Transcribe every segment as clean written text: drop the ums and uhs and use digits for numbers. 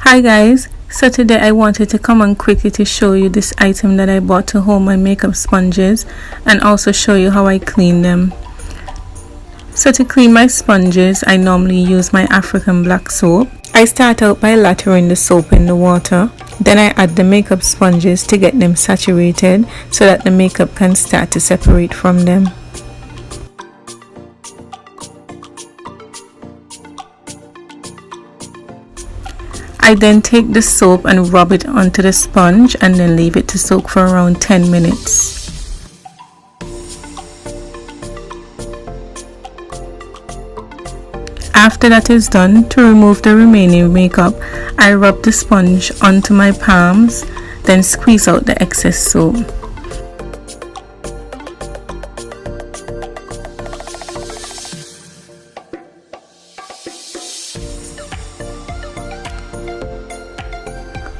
Hi guys, so today I wanted to come on quickly to show you this item that I bought to hold my makeup sponges and also show you how I clean them. So to clean my sponges, I normally use my African black soap. I start out by lathering the soap in the water. Then I add the makeup sponges to get them saturated so that the makeup can start to separate from them. I then take the soap and rub it onto the sponge and then leave it to soak for around 10 minutes. After that is done, to remove the remaining makeup, I rub the sponge onto my palms, then squeeze out the excess soap.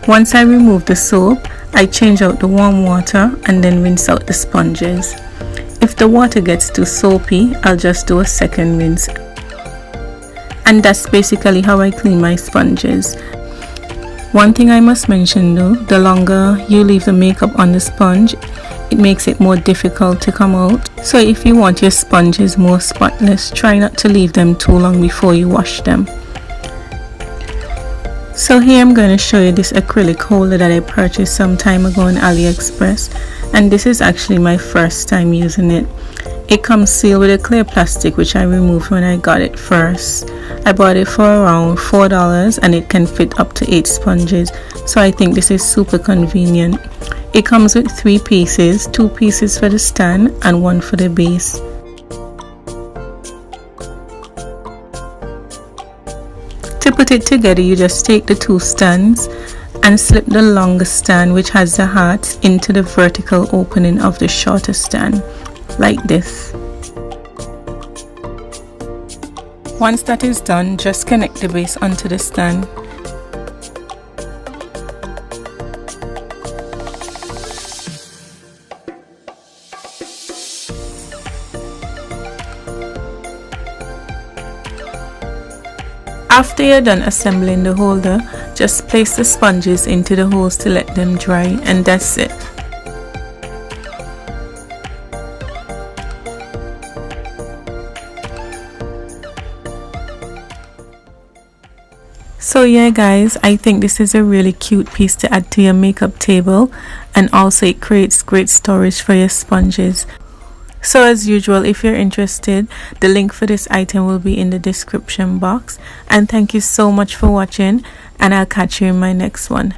Once I remove the soap, I change out the warm water and then rinse out the sponges. If the water gets too soapy, I'll just do a second rinse. And that's basically how I clean my sponges. One thing I must mention though, the longer you leave the makeup on the sponge, it makes it more difficult to come out. So if you want your sponges more spotless, try not to leave them too long before you wash them. So here I'm going to show you this acrylic holder that I purchased some time ago on AliExpress, and this is actually my first time using it. It comes sealed with a clear plastic which I removed when I got it first. I bought it for around $4 and it can fit up to 8 sponges, so I think this is super convenient. It comes with 3 pieces, 2 pieces for the stand and 1 for the base. To put it together, you just take the 2 stands and slip the longer stand, which has the hearts, into the vertical opening of the shorter stand, like this. Once that is done, just connect the base onto the stand. After you're done assembling the holder, just place the sponges into the holes to let them dry, and that's it. So yeah guys, I think this is a really cute piece to add to your makeup table, and also it creates great storage for your sponges. So as usual, if you're interested, the link for this item will be in the description box. And thank you so much for watching, and I'll catch you in my next one.